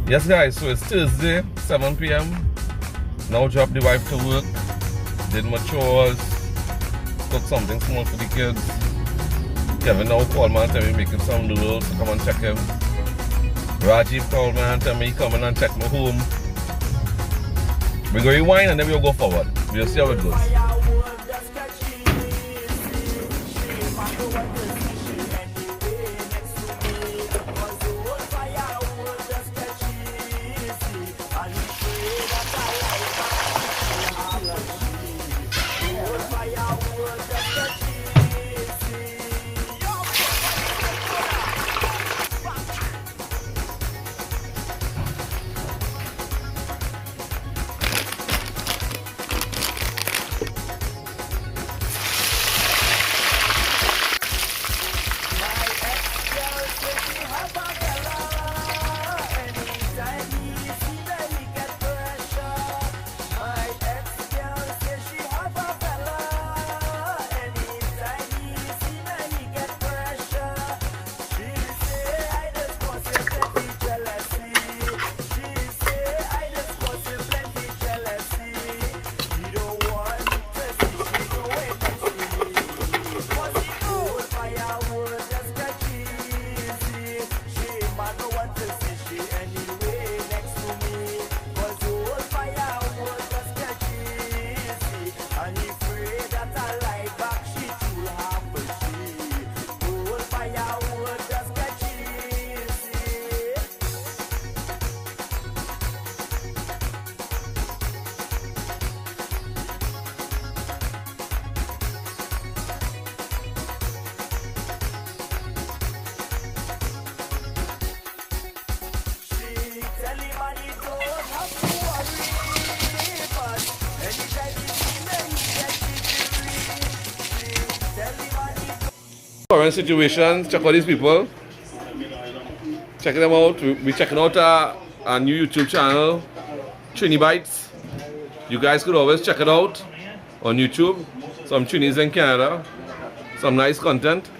Yes guys, so it's Thursday, 7 p.m. Now drop the wife to work. Did my chores. Cook something small for the kids. Kevin now called me and tell me making some noodles, so come and check him. Rajiv called me and tell me coming and check my home. We're going to rewind and then we'll go forward. We'll see how it goes. Current situation, check out these people. Check them out. We're checking out a new YouTube channel, Trini Bites. You guys could always check it out on YouTube. Some Trinis in Canada. Some nice content.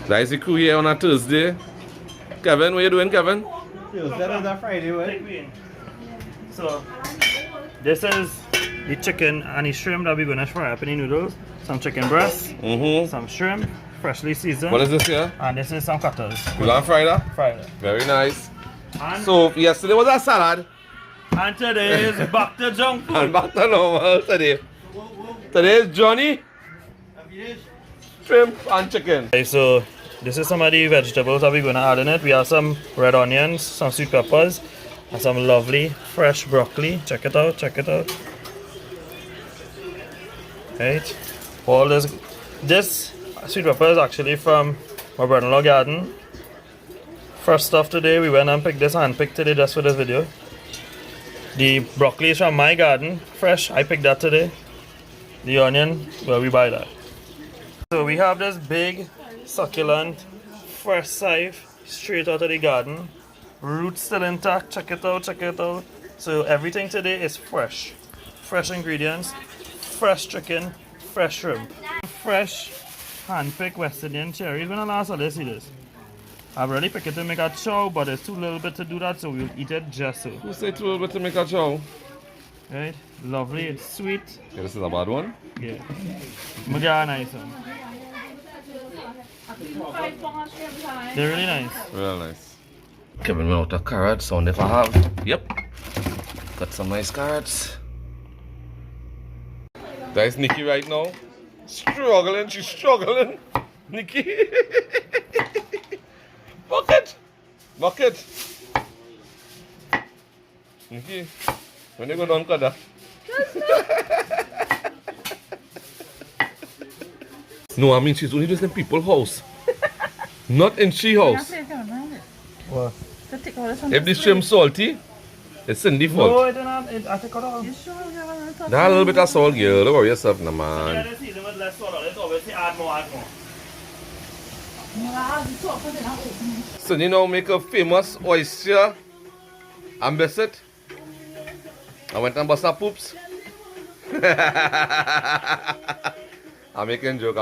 That's the crew here on a Thursday. Kevin, what are you doing, Kevin? Tuesday is a Friday, right? So, this is the chicken and the shrimp that we're going to fry up in the noodles. Some chicken breast, some shrimp, freshly seasoned. What is this here? And this is some cutters. You gonna fry that? Fry it. Very nice. And, So, yesterday was a salad. and today is back to junk food. And back to normal today. Today is Johnny, shrimp and chicken. Okay, so this is some of the vegetables that we're going to add in it. We have some red onions, some sweet peppers, and some lovely fresh broccoli. Check it out, check it out. Right, all this sweet pepper is actually from my brother-in-law garden. First stuff today, we went and picked this handpicked today just for this video. The broccoli is from my garden, fresh. I picked that today. The onion, well, we buy that. So we have this big, succulent, fresh scythe straight out of the garden. Roots still intact. Check it out, check it out. So everything today is fresh. Fresh ingredients, fresh chicken, fresh shrimp. Fresh hand-picked West Indian cherries. When the last time I see this? I've already picked it to make a chow, but it's too little bit to do that, so we'll eat it just so. Who say too little bit to make a chow? Right? Lovely, it's sweet. Yeah, this is a bad one. Yeah. But they are nice one. They're really nice. Real nice. Kevin went out of carrots, so if I have. Yep. Got some nice carrots. That's Nikki right now. Struggling, she's struggling. Nikki. Bucket. Bucket. Nikki. When you go down, Kada. No, I mean she's only just in people's house. Not in she house. What? If the shrimp salty, it's in the fault. No, I don't have it. I take it all. That a little bit of salt, girl. Don't worry yourself, no man. So you know, make a famous oyster and best it. I went and bust up poops. I'm making joke,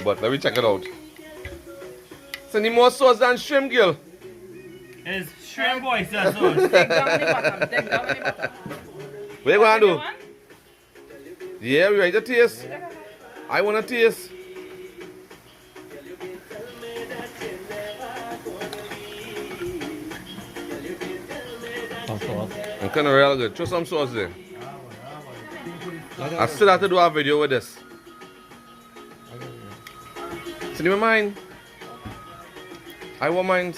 but let me check it out. Send more sauce than shrimp, girl. It's shrimp oyster sauce. Take down the bottom. Take down the bottom. What you want to do? One? Yeah, we ready to taste. I want to taste. I'm kind of real good. Throw some sauce there. I still have to do a video with this. See my mind? I want mine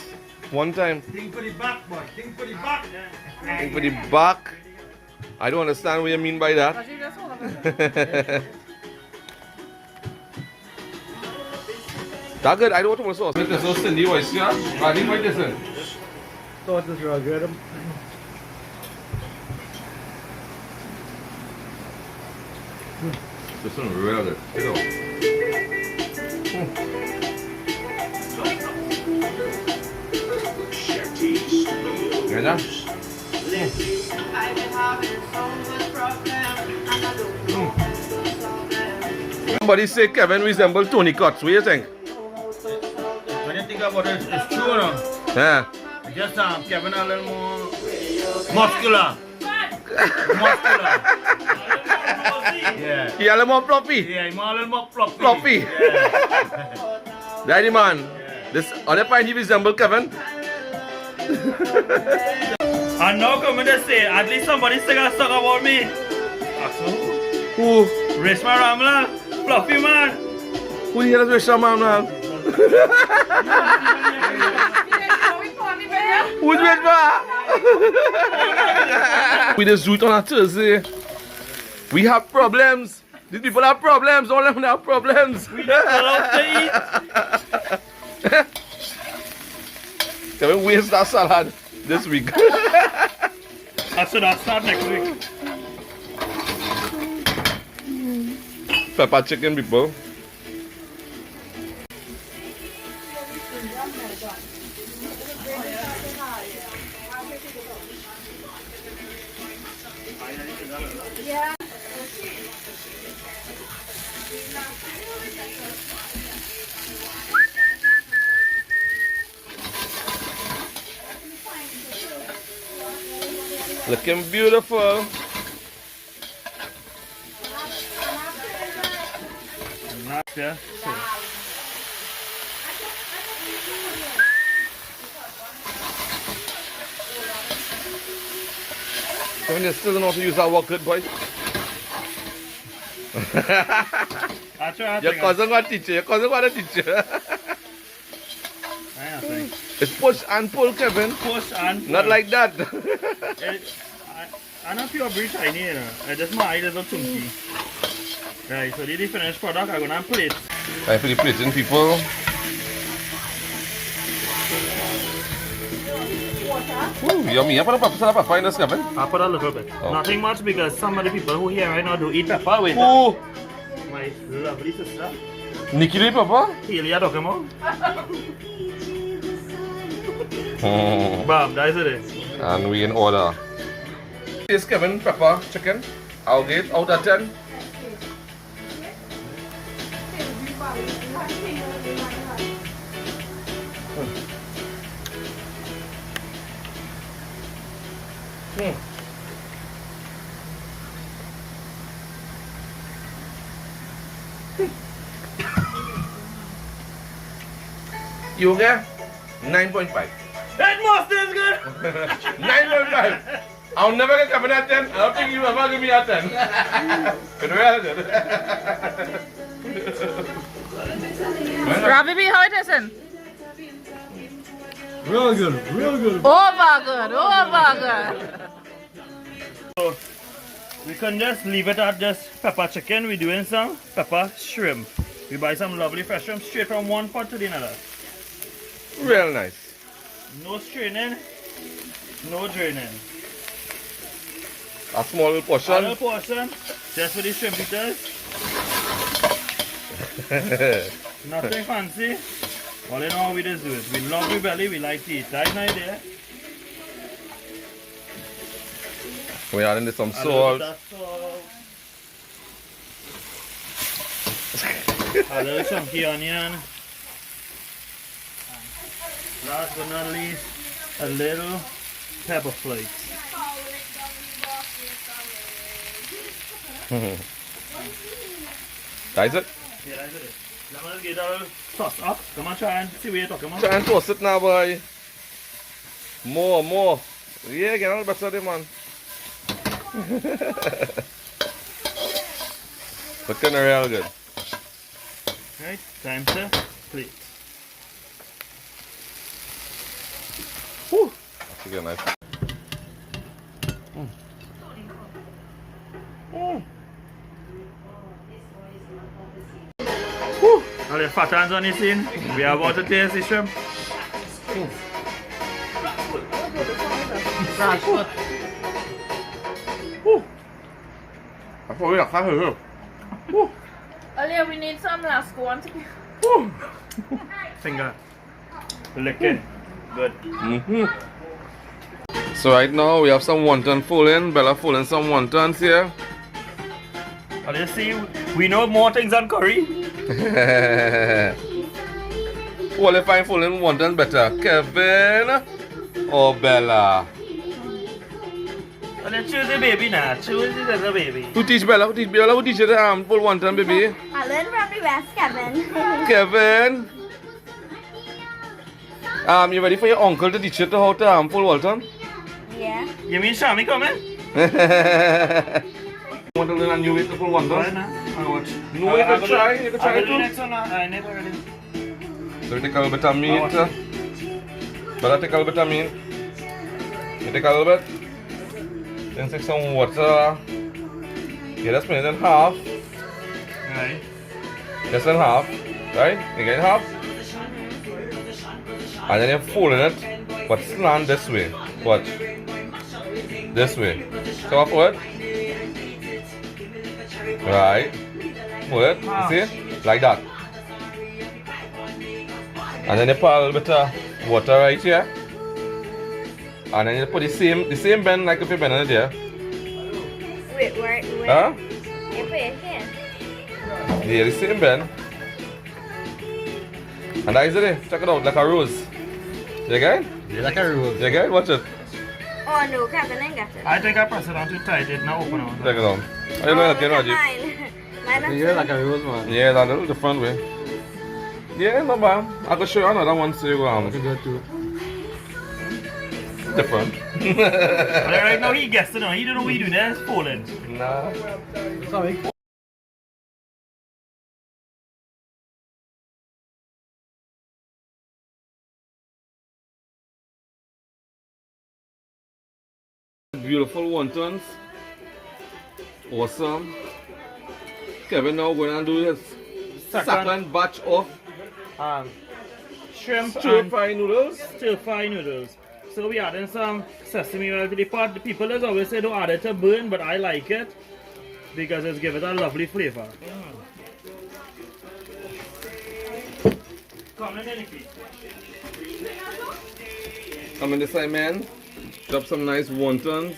one time. Think for the back, boy. Think for the back. Think for the back. I don't understand what you mean by that. But you just hold up. That's good. I don't want more sauce. This is so Cindy oyster. I think like this in. Sauce is real good. This one real good. You know. You know? Somebody say Kevin resembles Tony Cots. What do you think? When you think about it, it's true, no? Yeah. Just Kevin a little more muscular. Muscular. Yeah. He a little more floppy. Yeah, he's a little more fluffy. Floppy. Yeah. Daddy man. This other point he resembles Kevin. And now coming to say, at least somebody sing a song about me. Who? Rishma Ramla, Fluffy man. Who the hell is Rishma man now? Who's Rishma? We just do it on a Thursday. We have problems. These people have problems. All of them have problems. We just love to eat. Can we waste that salad this week? I should have start next week. Pepper chicken, people. Looking beautiful. Yeah. Kevin, you still don't know how to use that word good, boy. Your cousin got a teacher. Your cousin got a teacher. It's push and pull, Kevin. Push and pull. Not like that. I'm not pure breed tiny, you know. I just my eyes little chunky. Right, so this is the finished product. I'm gonna put it. Time for the plating, people. Ooh, yummy. You put a pepper in this, Kevin? I'll put a little bit. Oh. Nothing much because some of the people who here right now do eat pepper with Ooh. my lovely sister. Nikki, do you pepper? Helia Dokemo. Bam, that is it. And we in order. This Kevin, pepper, chicken. I'll get out of 10. You okay? 9.5. That must is good. 9.5. I'll never get Kevin at 10. I don't think you ever give me a 10. But well good. Ravi, how it is in? Real good, real good. Over good, over good. So we can just leave it at just pepper chicken. We're doing some pepper shrimp. We buy some lovely fresh shrimp straight from one pot to the another. Real nice. No straining, no draining. A small A portion. little portion, just for the shrimp eaters. Nothing fancy. All in all, we just do it. We love the belly, we like to eat. That's no idea. We add in some A salt. little salt. A little chunky onion. last but not least, a little pepper flakes. That's it. Yeah, that's it. Let me get a little sauce up. Come on, try and see what you're talking about. Try and toast it now, boy. More. Yeah, get a little better there, man. Looking real good. Right, time to plate. Whew. That's a good knife. All the fat hands on the scene. We are about to taste the shrimp. Earlier, we need some last one to be. Finger. Licking. Good. So right now we have some wonton fooling. Bella fooling some wontons here. As you see, we know more things than curry. Who will find fooling wonton better, Kevin or Bella? And then choose the baby now. Choose the little baby. Who teach Bella? Who teach Bella? Who teach you the full wonton, baby? I learned from the West, Kevin. Kevin. You ready for your uncle to teach you how to full wonton? Yeah. You mean Shami coming? Want to learn a new way to pull Right wonton? now. I watch. No, you can try. You can try I will do too. next one now. I never ready. So we take a little bit of meat. Bella take a little bit of meat. You take a little bit. Then take some water. Yeah, that's split it in half. Right. Just in half. Right? You get it in half. And then you're folding it, but slant this way. Watch. This way. So I fold it. Right. Fold it. You see? Like that. And then you put a little bit of water right here. And then you put the same bend like if you bend it there. Wait. Huh? You put it here. Yeah, the same bend. And that is it. Check it out, like a rose. You get it? Yeah, like a rose. You get it? Watch it. Oh no, Kevin ain't got it. I think I press it on too tight. It now open out. Check it out. How you Oh, doing, look at Rajiv? mine. Yeah, like a rose, man. Yeah, that little different way. Yeah, not bad. I can show you another one so you go Look at that too. different. But right now he gets to know. He don't know what he doing there. It's falling. Nah. Sorry. Beautiful wontons. Awesome. Kevin now going and do his second batch of Shrimp stir and fry noodles. stir-fry noodles. So we adding some sesame oil to the pot. The people just always say don't add it to burn, but I like it because it's give it a lovely flavor. Come in, Nikki. Come in this side, man. Drop some nice wontons.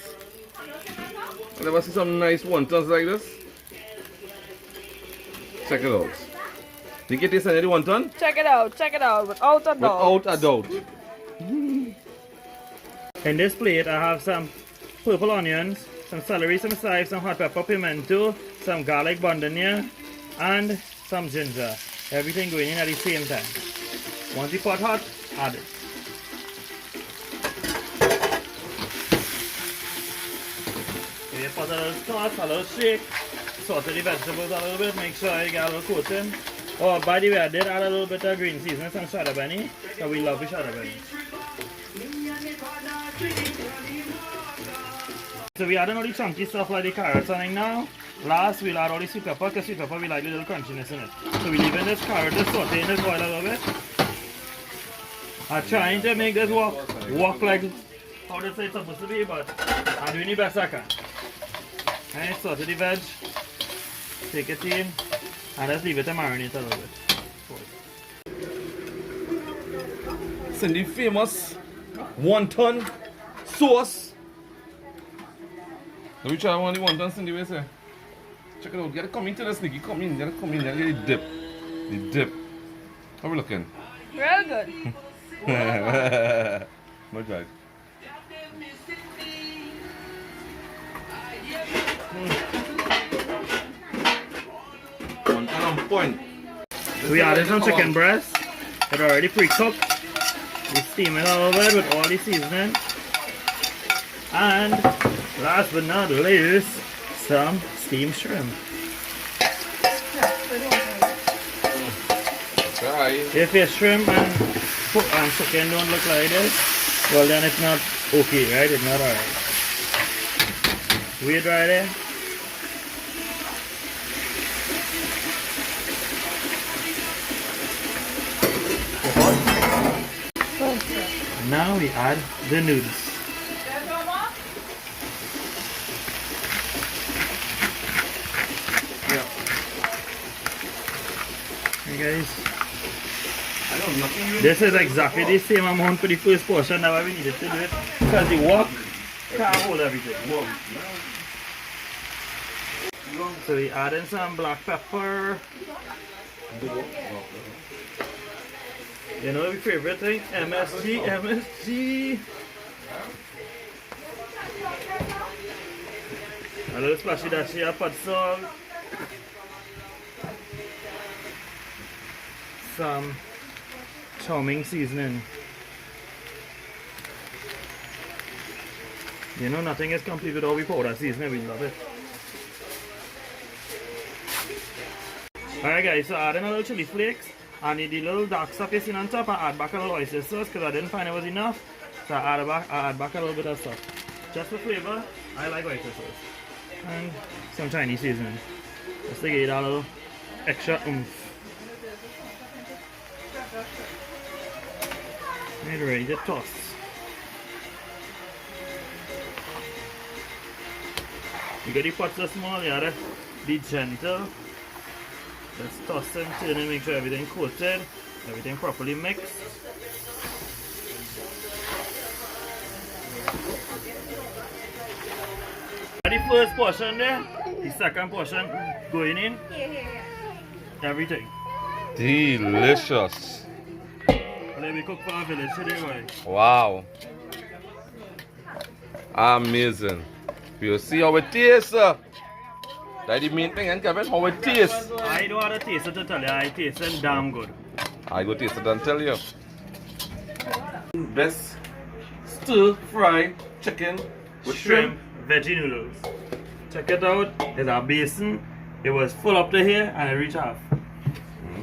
I never see some nice wontons like this. Check it out. Did you get this any wonton? Check it out, without a doubt. Without a doubt. In this plate, I have some purple onions, some celery, some chives, some hot pepper, pimento, some garlic bandania, and some ginger. Everything going in at the same time. Once the pot hot, add it. So you put a little sauce, a little shake, saute the vegetables a little bit, make sure you get a little coating. Oh, by the way, I did add a little bit of green seasoning, some shada benny, so we love the shada benny. So we adding all the chunky stuff like the carrots and now. Last we'll add all the sweet pepper because sweet pepper we like a little crunchiness in it. So we leaving this carrot to saute in this oil a little bit. I'm trying to make this walk like how they say it's supposed to be, but I'm doing the best I can. Alright, saute the veg, take it in, and let's leave it to marinate a little bit. It's in the famous wonton sauce. Let me try one of the wontons in the way, sir. Check it out. You gotta come into this, Nicky. Come in. You gotta come in. You gotta get the dip. The dip. How we looking? Real good. Much right. On point. We added some chicken breast. It already pre-cooked. We steam it a little bit with all the seasoning. And last but not least, some steamed shrimp. Right. If your shrimp and chicken don't look like this, well then it's not okay, right? It's not alright. Wait right there. Now we add the noodles. Yeah. Hey guys. This is exactly the same amount for the first portion that we needed to do it because the wok can't hold everything. So we add in some black pepper. You know your favorite thing? MSG. A little splashy dashi of hot salt. Some charming seasoning. You know nothing is complete without we powder seasoning, we love it. Alright guys, so add in a little chili flakes and the little dark stuff you see on top, and add back a little oyster sauce because I didn't find it was enough. So I add back a little bit of stuff. Just for flavor, I like oyster sauce. And some Chinese seasoning. Just to give it a little extra oomph. And ready to toss. You got the pots so small, you gotta be gentle. Just toss and turn and make sure everything coated, everything properly mixed. The first portion there, the second portion going in. Everything. Delicious. Let me cook for our village today, boy. Wow. Amazing. You see how it tastes, sir. That's the main thing, and Kevin, how it tastes. I don't want to taste it to tell you, I taste it damn good. I go taste it and tell you. Best stir fry chicken with shrimp. Veggie noodles. Check it out. There's a basin. It was full up to here and it reached half.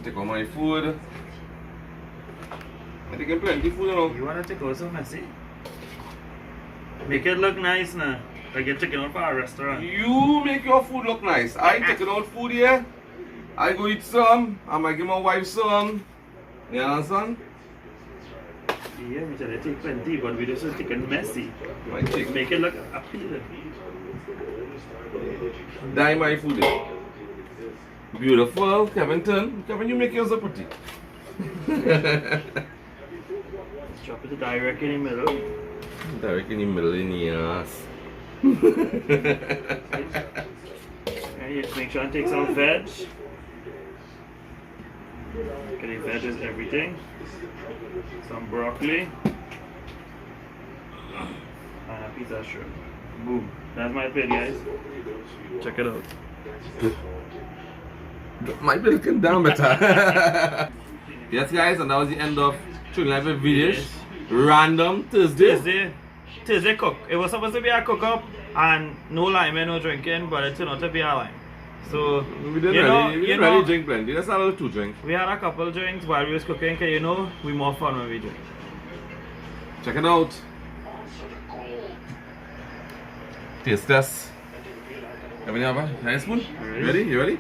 Take out my food. I'm taking plenty of food, you know. You want to take out so messy? Make it look nice now. Like you're taking out for a restaurant. You make your food look nice. I taking out food here. I go eat some. I might give my wife some. You understand? Yeah, we should take plenty, but we just taking messy. My chicken. Make it look appealing. Dye my food. Beautiful, Kevin. Kevin, you make yours up pretty. Drop it direct in the middle. Direct in the middle, in the ass. And you make sure and take some veg. Okay, veg is everything. Some broccoli. And a piece of shrimp. Boom. That's my plate, guys. Check it out. My bill came down better. Yes, guys, and that was the end of Trinidad videos. Random Thursday. Thursday cook. It was supposed to be a cook up and no lime and no drinking, but it turned out to be a lime. So we didn't really drink plenty. That's a little too drink. We had a couple drinks while we was cooking, cause you know we more fun when we drink. Check it out. Taste test. Have you have a nice spoon? Ready? You ready?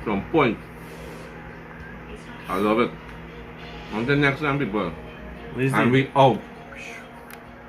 Some point. I love it. Until next time, people. And we out.